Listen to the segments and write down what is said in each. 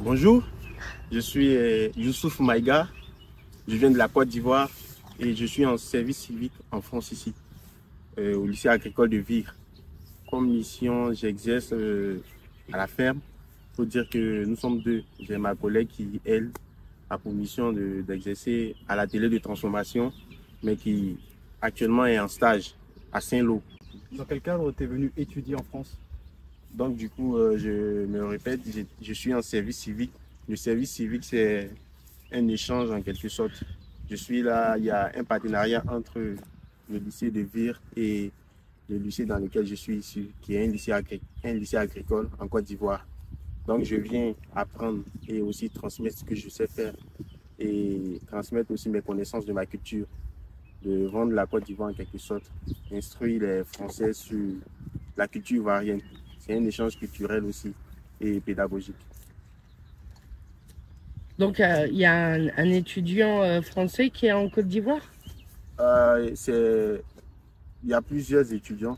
Bonjour, je suis Youssouf Maïga, je viens de la Côte d'Ivoire et je suis en service civique en France ici, au lycée agricole de Vire. Comme mission, j'exerce à la ferme. Il faut dire que nous sommes deux. J'ai ma collègue qui, elle, a pour mission d'exercer à l'atelier de transformation, mais qui actuellement est en stage à Saint-Lô. Dans quel cadre tu es venu étudier en France? Donc du coup, je me répète, je suis en service civique. Le service civique, c'est un échange en quelque sorte. Je suis là, il y a un partenariat entre le lycée de Vire et le lycée dans lequel je suis ici, qui est un lycée agricole en Côte d'Ivoire. Donc je viens apprendre et aussi transmettre ce que je sais faire et transmettre aussi mes connaissances de ma culture, de vendre la Côte d'Ivoire en quelque sorte, instruire les Français sur la culture ivoirienne. C'est un échange culturel aussi et pédagogique. Donc, il y a un étudiant français qui est en Côte d'Ivoire? Il y a plusieurs étudiants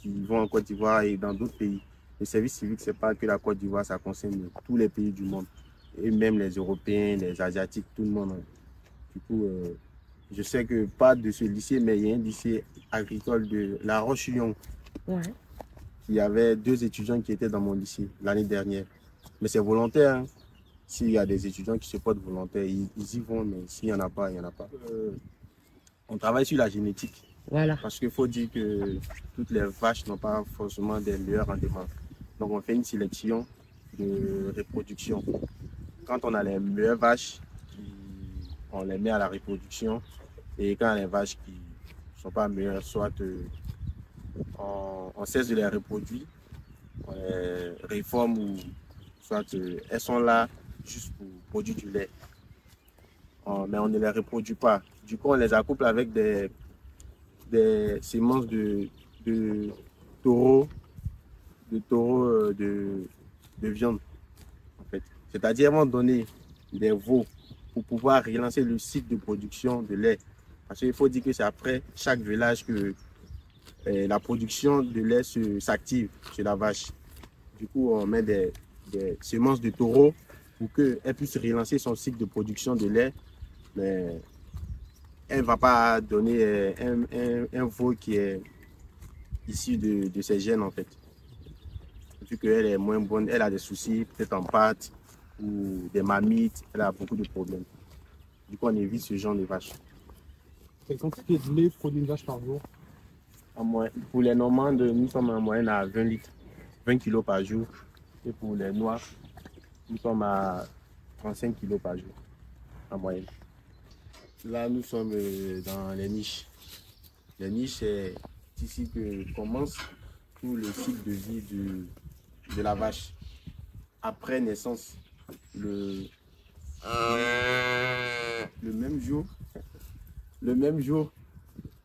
qui vont en Côte d'Ivoire et dans d'autres pays. Le service civique, ce n'est pas que la Côte d'Ivoire, ça concerne tous les pays du monde. Et même les Européens, les Asiatiques, tout le monde. Du coup, je sais que pas de ce lycée, mais il y a un lycée agricole de La Roche-Yon. Ouais. Il y avait 2 étudiants qui étaient dans mon lycée l'année dernière. Mais c'est volontaire. Hein. S'il y a des étudiants qui se portent volontaires, ils y vont, mais s'il n'y en a pas, il n'y en a pas. On travaille sur la génétique. Voilà. Parce qu'il faut dire que toutes les vaches n'ont pas forcément des meilleurs rendements. Donc on fait une sélection de reproduction. Quand on a les meilleures vaches, on les met à la reproduction. Et quand les vaches qui ne sont pas meilleures, soit on cesse de les reproduire, on les réforme ou soit elles sont là juste pour produire du lait. Mais on ne les reproduit pas. Du coup, on les accouple avec des semences de taureaux, de viande, en fait. C'est-à-dire, on donner des veaux pour pouvoir relancer le cycle de production de lait. Parce qu'il faut dire que c'est après chaque village que la production de lait s'active chez la vache. Du coup, on met des semences de taureaux pour qu'elle puisse relancer son cycle de production de lait. Mais elle ne va pas donner un veau qui est issu de ses gènes, en fait. Vu qu'elle est moins bonne, elle a des soucis, peut-être en pâte ou des mammites, elle a beaucoup de problèmes. Du coup, on évite ce genre de vaches. Quelle quantité de lait produit une vache par jour? Pour les normandes, nous sommes en moyenne à 20 litres, 20 kilos par jour. Et pour les noirs, nous sommes à 35 kilos par jour, en moyenne. Là, nous sommes dans les niches. Les niches, c'est ici que commence tout le cycle de vie de la vache. Après naissance, le même jour,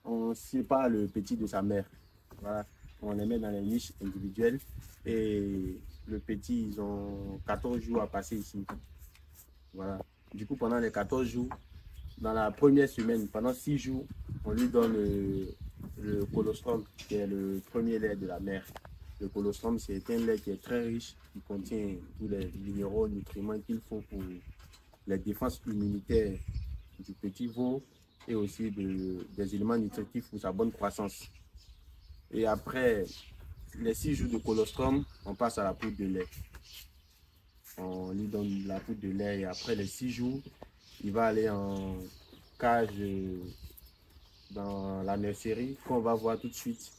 on sépare le petit de sa mère. Voilà. On les met dans les niches individuelles et le petit, ils ont 14 jours à passer ici. Voilà. Du coup, pendant les 14 jours, dans la première semaine, pendant 6 jours, on lui donne le colostrum, qui est le premier lait de la mère. Le colostrum, c'est un lait qui est très riche, qui contient tous les minéraux, nutriments qu'il faut pour les défenses immunitaires du petit veau et aussi des éléments nutritifs pour sa bonne croissance. Et après les 6 jours de colostrum, on passe à la poudre de lait. On lui donne la poudre de lait et après les 6 jours, il va aller en cage dans la nurserie qu'on va voir tout de suite.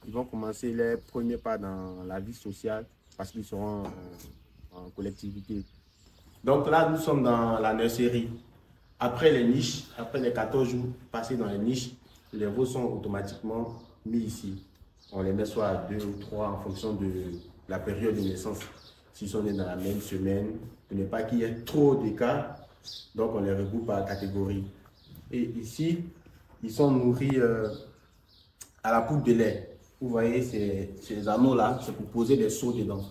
Ils vont commencer les premiers pas dans la vie sociale parce qu'ils seront en collectivité. Donc là, nous sommes dans la nurserie. Après les niches, après les 14 jours passés dans les niches, les veaux sont automatiquement mis ici. On les met soit à 2 ou 3 en fonction de la période de naissance. S'ils sont nés dans la même semaine, pour ne pas qu'il y ait trop d'écart, donc on les regroupe par catégorie. Et ici, ils sont nourris à la poudre de lait. Vous voyez, ces anneaux-là, c'est pour poser des seaux dedans.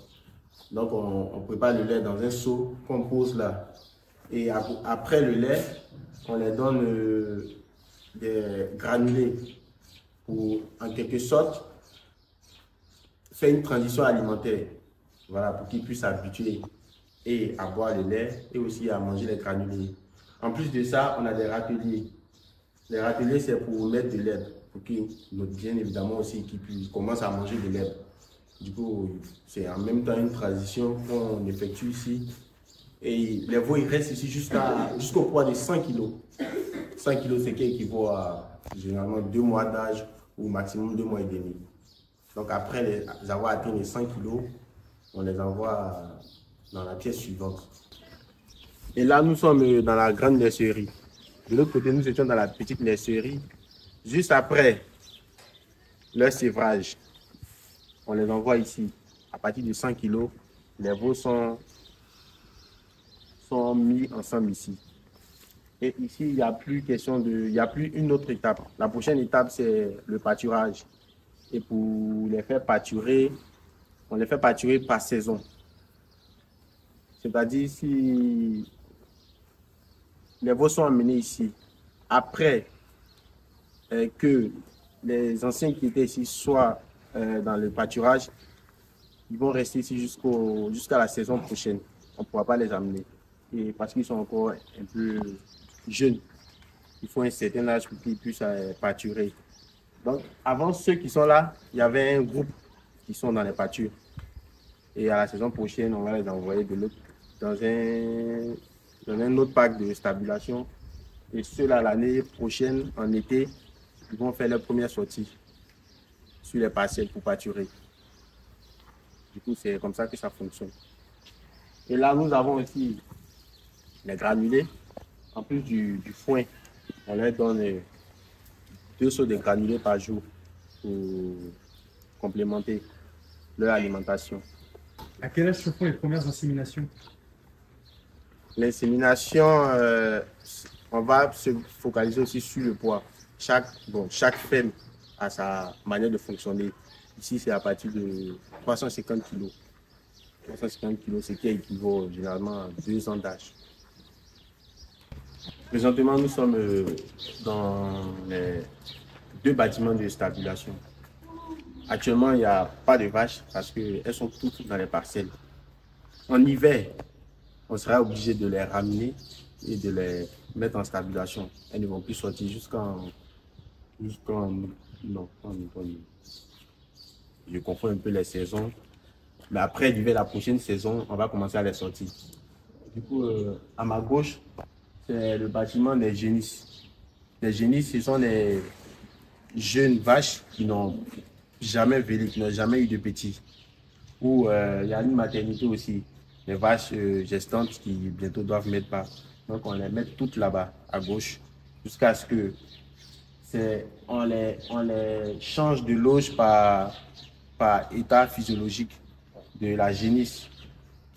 Donc on prépare le lait dans un seau qu'on pose là. Et après le lait, on les donne des granulés pour, en quelque sorte, faire une transition alimentaire. Voilà, pour qu'ils puissent s'habituer et à boire le lait et aussi à manger les granulés. En plus de ça, on a des râteliers. Les râteliers, c'est pour mettre de l'herbe, pour qu'ils, bien évidemment aussi, qu'ils commencent à manger de l'herbe. Du coup, c'est en même temps une transition qu'on effectue ici. Et les veaux, ils restent ici jusqu'au poids de 100 kg. 100 kg, c'est qui équivaut à généralement 2 mois d'âge ou maximum 2 mois et demi. Donc après les avoir atteint les 100 kg, on les envoie dans la pièce suivante. Et là, nous sommes dans la grande laisserie. De l'autre côté, nous étions dans la petite laisserie. Juste après leur sévrage, on les envoie ici. À partir de 100 kg, les veaux sont mis ensemble ici. Et ici, il n'y a plus question de, il n'y a plus une autre étape. La prochaine étape, c'est le pâturage. Et pour les faire pâturer, on les fait pâturer par saison. C'est-à-dire, si les veaux sont emmenés ici, après que les anciens qui étaient ici soient dans le pâturage, ils vont rester ici jusqu'à la saison prochaine. On ne pourra pas les amener. Et parce qu'ils sont encore un peu jeunes. Il faut un certain âge pour qu'ils puissent pâturer. Donc, avant ceux qui sont là, il y avait un groupe qui sont dans les pâtures. Et à la saison prochaine, on va les envoyer de l'autre dans un autre parc de stabulation. Et ceux-là, l'année prochaine, en été, ils vont faire leur première sortie sur les parcelles pour pâturer. Du coup, c'est comme ça que ça fonctionne. Et là, nous avons aussi les granulés. En plus du foin, on leur donne 2 seaux de granulés par jour pour complémenter leur alimentation. À quel âge se font les premières inséminations? L'insémination, on va se focaliser aussi sur le poids. Chaque femme a sa manière de fonctionner. Ici, c'est à partir de 350 kg. 350 kg, ce qui équivaut généralement à 2 ans d'âge. Présentement, nous sommes dans les 2 bâtiments de stabulation. Actuellement, il n'y a pas de vaches parce qu'elles sont toutes dans les parcelles. En hiver, on sera obligé de les ramener et de les mettre en stabulation. Elles ne vont plus sortir jusqu'en non, je confonds un peu les saisons. Mais après l'hiver, la prochaine saison, on va commencer à les sortir. Du coup, à ma gauche, c'est le bâtiment des génisses. Les génisses, ce sont les jeunes vaches qui n'ont jamais vécu, qui n'ont jamais eu de petits. Ou il y a une maternité aussi, les vaches gestantes qui bientôt doivent mettre pas. Donc on les met toutes là-bas, à gauche, jusqu'à ce que on les change de loge par état physiologique de la génisse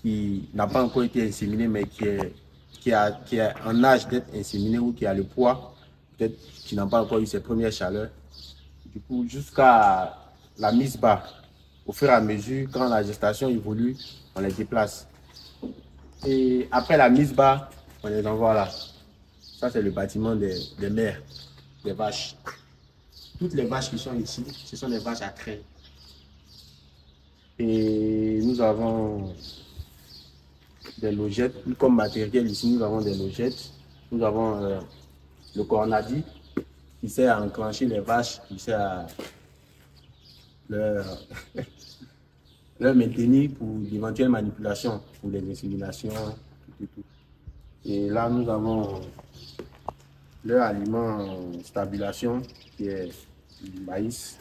qui n'a pas encore été inséminée, mais qui est en âge d'être inséminée ou qui a le poids, peut-être qui n'a pas encore eu ses premières chaleurs. Du coup, jusqu'à la mise bas. Au fur et à mesure, quand la gestation évolue, on les déplace. Et après la mise bas, on les envoie là. Ça, c'est le bâtiment des mères, des vaches. Toutes les vaches qui sont ici, ce sont des vaches à crête. Et nous avons des logettes. Comme matériel ici, nous avons des logettes. Nous avons le cornadi qui sert à enclencher les vaches, qui sert à leur maintenir pour d'éventuelles manipulations, pour les inséminations, tout. Et là, nous avons leur aliment en stabulation, qui est du maïs,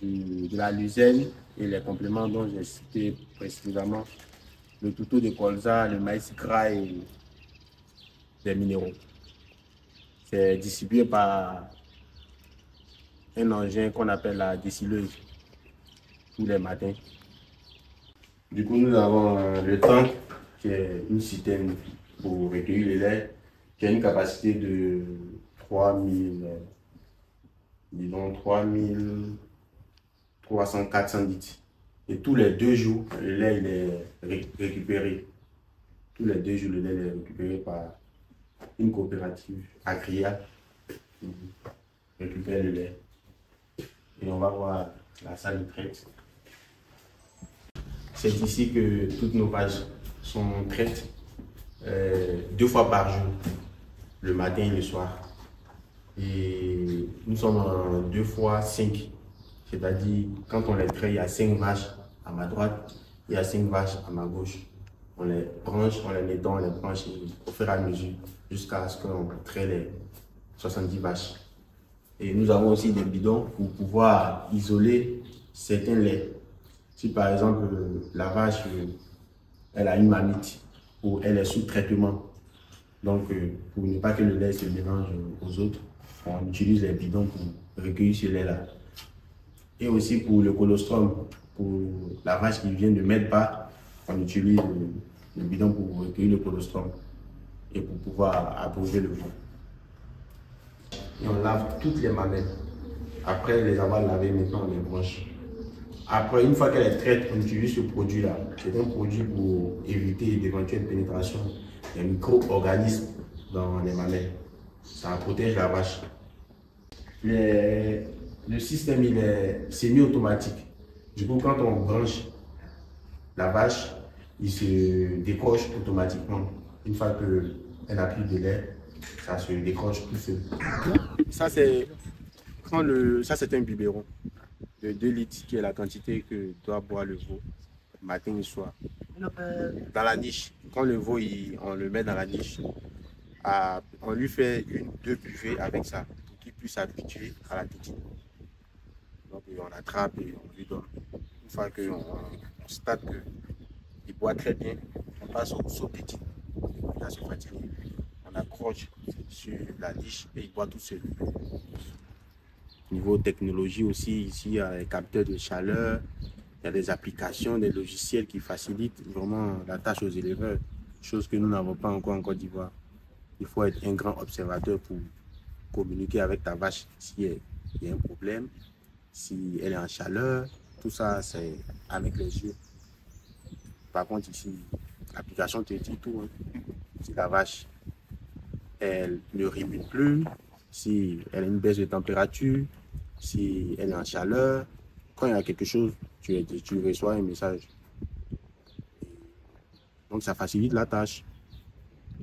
de la luzerne et les compléments dont j'ai cité précédemment, le toutou de colza, le maïs gras et des minéraux. C'est distribué par un engin qu'on appelle la décileuse tous les matins. Du coup, nous avons le tank qui est une citerne pour recueillir le lait, qui a une capacité de 400 litres. Et tous les 2 jours, le lait il est récupéré. Tous les 2 jours, le lait est récupéré par une coopérative agréable qui récupère le lait. Et on va voir la salle de traite. c'est ici que toutes nos vaches sont traites 2 fois par jour, le matin et le soir. Et nous sommes en 2 fois 5, c'est-à-dire quand on les traite, il y a 5 vaches à ma droite, il y a 5 vaches à ma gauche. On les branche, on les nettoie, on les branche au fur et à mesure jusqu'à ce qu'on traite les 70 vaches. Et nous avons aussi des bidons pour pouvoir isoler certains laits. Si par exemple la vache elle a une mamite ou elle est sous traitement, donc pour ne pas que le lait se mélange aux autres, on utilise les bidons pour recueillir ce lait-là. Et aussi pour le colostrum, pour la vache qui vient de mettre bas, on utilise le bidon pour recueillir le colostrum et pour pouvoir abreuver le veau. Et on lave toutes les mamelles. Après les avoir lavées, maintenant on les branche. Après, une fois qu'elle est traite, on utilise ce produit-là. C'est un produit pour éviter d'éventuelles pénétrations des micro-organismes dans les mamelles. Ça protège la vache. Le système il est semi-automatique. Du coup, quand on branche la vache, il se décroche automatiquement. Une fois qu'elle n'a plus de lait, ça se décroche tout seul. Ça, c'est un biberon de 2 litres, qui est la quantité que doit boire le veau matin et soir. Dans la niche, quand le veau, on le met dans la niche, on lui fait 1-2 buvées avec ça pour qu'il puisse s'habituer à la tétine. Donc on attrape et on lui donne. Une fois qu'on constate qu'il boit très bien, on passe au saut-tétine. Il a se fatiguer. On accroche sur la niche et il boit tout seul. Niveau technologie aussi, ici il y a les capteurs de chaleur, il y a des applications, des logiciels qui facilitent vraiment la tâche aux éleveurs, chose que nous n'avons pas encore en Côte d'Ivoire. Il faut être un grand observateur pour communiquer avec ta vache s'il y a un problème, si elle est en chaleur, tout ça c'est avec les yeux. Par contre ici, l'application te dit tout. Si la vache elle ne rumine plus, si elle a une baisse de température, si elle est en chaleur, quand il y a quelque chose, tu reçois un message. Donc ça facilite la tâche,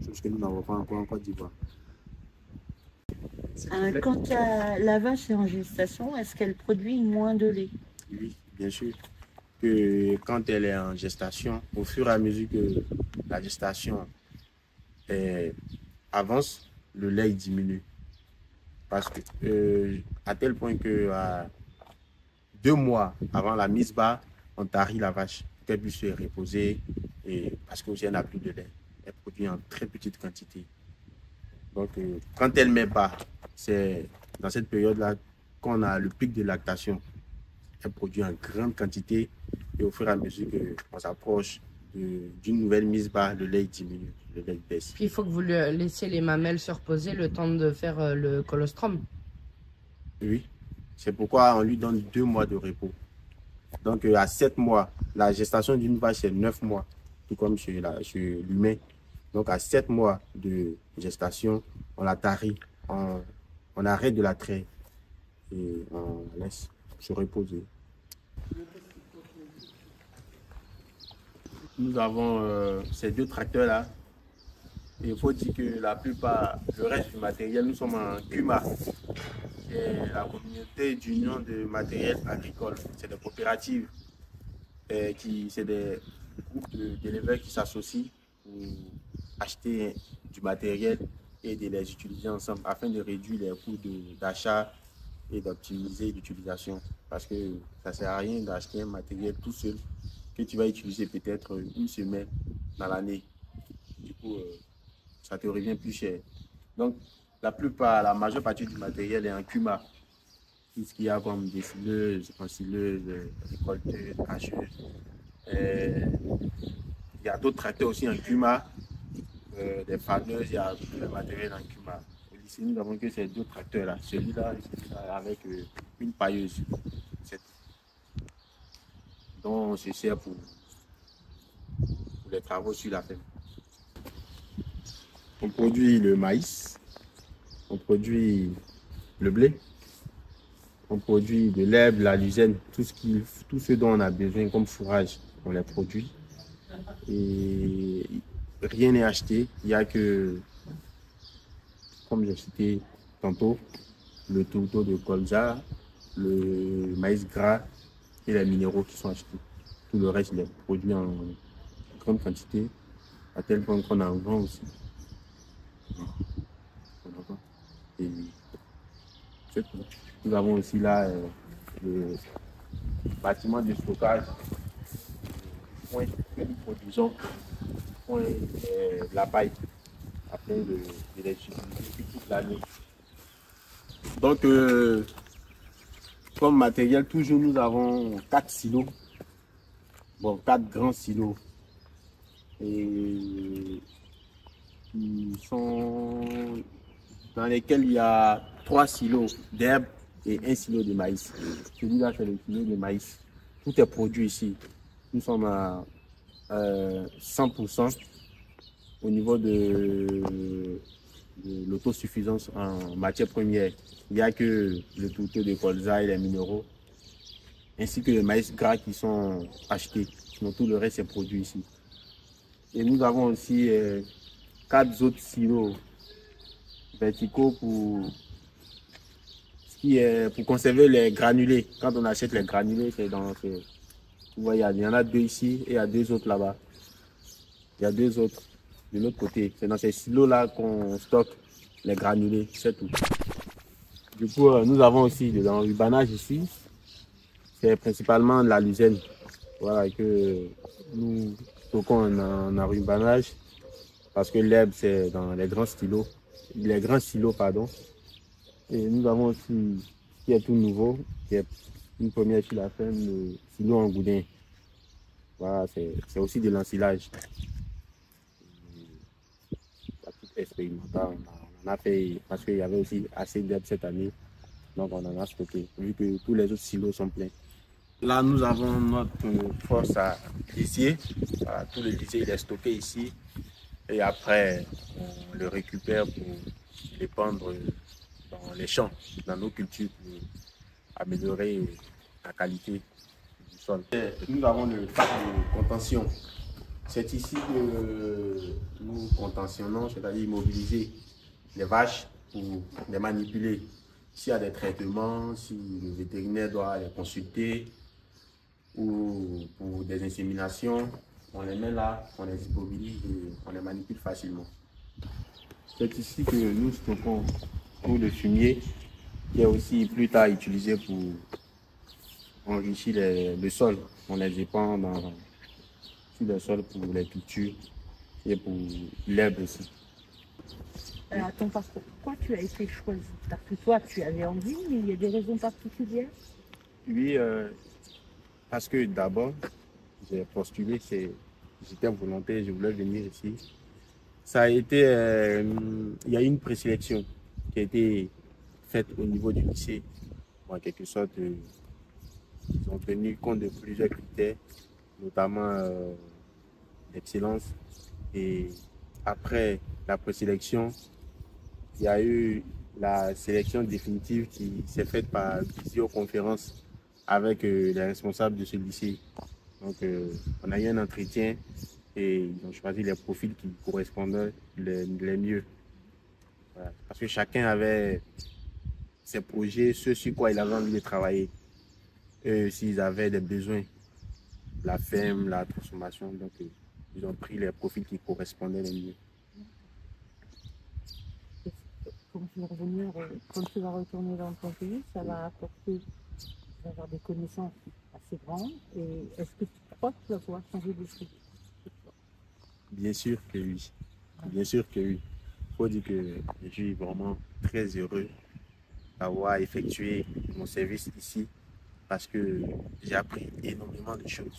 chose que nous n'avons pas encore en Côte d'Ivoire. Quand la vache est en gestation, est-ce qu'elle produit moins de lait? Oui, bien sûr. Que quand elle est en gestation, au fur et à mesure que la gestation avance, le lait diminue. Parce que à tel point que 2 mois avant la mise bas, on tarie la vache pour qu'elle puisse se reposer, et parce qu'elle n'a plus de lait. Elle produit en très petite quantité. Donc quand elle met bas, c'est dans cette période-là qu'on a le pic de lactation. Elle produit en grande quantité et au fur et à mesure qu'on s'approche d'une nouvelle mise bas, le lait diminue, le lait baisse. Puis il faut que vous laissiez les mamelles se reposer le temps de faire le colostrum. Oui, c'est pourquoi on lui donne 2 mois de repos. Donc à 7 mois, la gestation d'une vache c'est 9 mois, tout comme chez l'humain. Donc à 7 mois de gestation, on la tarie, on arrête de la traire et on la laisse se reposer. Nous avons ces 2 tracteurs-là. Il faut dire que la plupart, le reste du matériel, nous sommes en CUMA, qui est la communauté d'union de matériel agricole. C'est des coopératives, c'est des groupes d'éleveurs qui s'associent pour acheter du matériel et de les utiliser ensemble afin de réduire les coûts d'achat et d'optimiser l'utilisation. Parce que ça ne sert à rien d'acheter un matériel tout seul que tu vas utiliser peut-être 1 semaine dans l'année. Du coup, ça te revient plus cher. Donc, la majeure partie du matériel est en CUMA. Tout ce qu'il y a comme décileuses, ensileuses, récolteuses, hacheuses. Il y a d'autres tracteurs aussi en CUMA, des faneuses, il y a tout le matériel en CUMA. Ici, nous n'avons que ces 2 tracteurs-là. Celui-là avec une pailleuse. Donc, on se sert pour les travaux sur la ferme. On produit le maïs, on produit le blé, on produit de l'herbe, la luzerne, tout ce dont on a besoin comme fourrage on les produit. Et rien n'est acheté. Il n'y a que, comme j'ai cité tantôt, le tourteau de colza, le maïs gras et les minéraux qui sont achetés. Tout le reste, il est produit en grande quantité, à tel point qu'on en vend aussi. Et c'est tout. Nous avons aussi là le bâtiment de stockage, point que nous produisons, point la paille, afin de les utiliser toute l'année. Donc, comme matériel, toujours nous avons 4 silos, bon, 4 grands silos, et qui sont dans lesquels il y a 3 silos d'herbe et 1 silo de maïs. Celui-là, c'est le silo de maïs. Tout est produit ici. Nous sommes à 100% au niveau de l'autosuffisance en matière première. Il n'y a que le tourteau de colza et les minéraux, ainsi que le maïs gras qui sont achetés. Sinon, tout le reste est produit ici. Et nous avons aussi 4 autres silos verticaux pour conserver les granulés. Quand on achète les granulés, c'est dans ce... Vous voyez, il y en a 2 ici et il y a 2 autres là-bas. Il y a 2 autres de l'autre côté. C'est dans ces silos-là qu'on stocke les granulés, c'est tout. Du coup, nous avons aussi de l'enrubanage ici. C'est principalement de la luzerne. Voilà, que nous stockons en enrubanage parce que l'herbe, c'est dans les grands silos, pardon. Et nous avons aussi, qui est tout nouveau, qui est une première sur la ferme, le silo en goudin. Voilà, c'est aussi de l'ensilage. Expérimental, on en a fait parce qu'il y avait aussi assez d'herbe cette année, donc on en a stocké, vu que tous les autres silos sont pleins. Là, nous avons notre force à lisier. Voilà, tout le lisier il est stocké ici, et après on le récupère pour les pendre dans les champs, dans nos cultures, pour améliorer la qualité du sol. Nous avons le sac de contention. C'est ici que nous contentionnons, c'est-à-dire immobiliser les vaches pour les manipuler. S'il y a des traitements, si le vétérinaire doit les consulter ou pour des inséminations, on les met là, on les immobilise et on les manipule facilement. C'est ici que nous stockons tout le fumier qui est aussi plus tard utilisé pour enrichir le sol. On les épand sur le sol pour les cultures et pour l'herbe aussi. Alors, ton parcours, pourquoi tu as été choisi? Parce que toi, tu avais envie, mais il y a des raisons particulières? Oui, parce que d'abord, j'ai postulé, j'étais volontaire, je voulais venir ici. Ça a été, il y a eu une présélection qui a été faite au niveau du lycée. En quelque sorte, ils ont tenu compte de plusieurs critères, notamment l'excellence. Et après la présélection, il y a eu la sélection définitive qui s'est faite par visioconférence avec les responsables de ce lycée. Donc, on a eu un entretien et ils ont choisi les profils qui correspondaient les mieux. Voilà. Parce que chacun avait ses projets, ce sur quoi il avait envie de travailler. S'ils avaient des besoins, la ferme, la transformation, donc ils ont pris les profils qui correspondaient les mieux. Quand tu vas retourner dans ton pays, ça va apporter, tu vas avoir des connaissances assez grandes. Et est-ce que tu crois que tu vas pouvoir changer des choses? Bien sûr que oui. Bien sûr que oui. Il faut dire que je suis vraiment très heureux d'avoir effectué mon service ici parce que j'ai appris énormément de choses.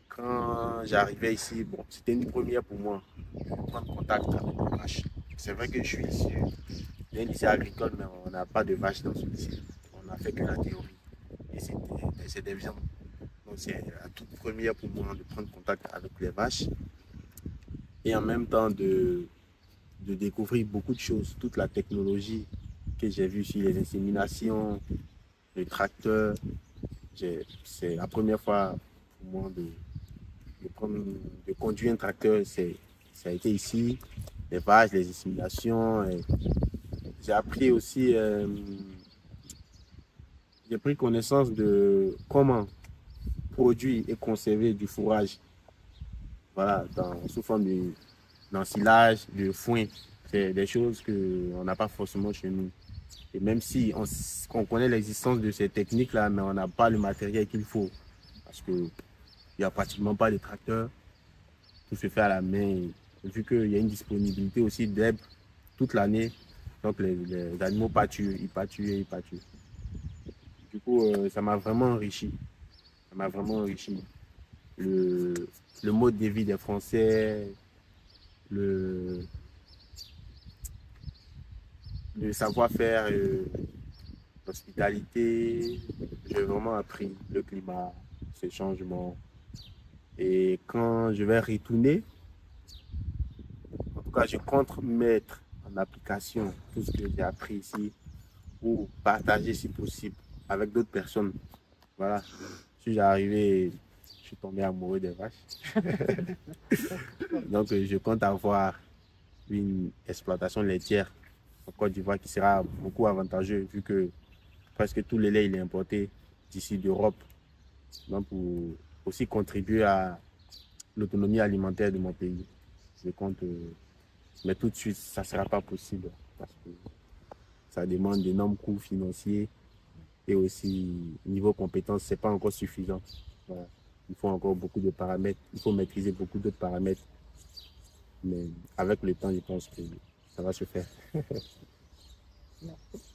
Quand j'arrivais ici, bon, c'était une première pour moi de prendre contact avec les vaches. C'est vrai que je suis ici, il y a un lycée agricole, mais on n'a pas de vaches dans ce lycée. On n'a fait que la théorie. Et c'est des viandes. Donc c'est la toute première pour moi de prendre contact avec les vaches et en même temps de découvrir beaucoup de choses, toute la technologie que j'ai vue sur les inséminations, les tracteurs. C'est la première fois pour pour moi de conduire un tracteur, ça a été ici, les vaches, les inséminations. J'ai appris aussi, j'ai pris connaissance de comment produire et conserver du fourrage. Voilà, sous forme d'ensilage, de foin. C'est des choses qu'on n'a pas forcément chez nous. Et même si on connaît l'existence de ces techniques-là, mais on n'a pas le matériel qu'il faut. Parce qu'il n'y a pratiquement pas de tracteur. Tout se fait à la main. Et vu qu'il y a une disponibilité aussi d'herbe toute l'année, donc les animaux pâturent, ils pâturent et ils pâturent. Du coup, ça m'a vraiment enrichi. Ça m'a vraiment enrichi. Le mode de vie des Français, le savoir-faire, l'hospitalité. J'ai vraiment appris le climat, ces changements. Et quand je vais retourner, en tout cas, je compte mettre en application tout ce que j'ai appris ici pour partager si possible avec d'autres personnes. Voilà. Si j'arrivais, je suis tombé amoureux des vaches. Donc, je compte avoir une exploitation laitière en Côte d'Ivoire qui sera beaucoup avantageuse vu que presque tout le lait il est importé d'ici d'Europe. Donc, pour aussi contribuer à l'autonomie alimentaire de mon pays. Je compte, mais tout de suite, ça ne sera pas possible parce que ça demande d'énormes coûts financiers et aussi niveau compétences, ce n'est pas encore suffisant. Voilà. Il faut encore beaucoup de paramètres, il faut maîtriser beaucoup d'autres paramètres. Mais avec le temps, je pense que ça va se faire. Merci.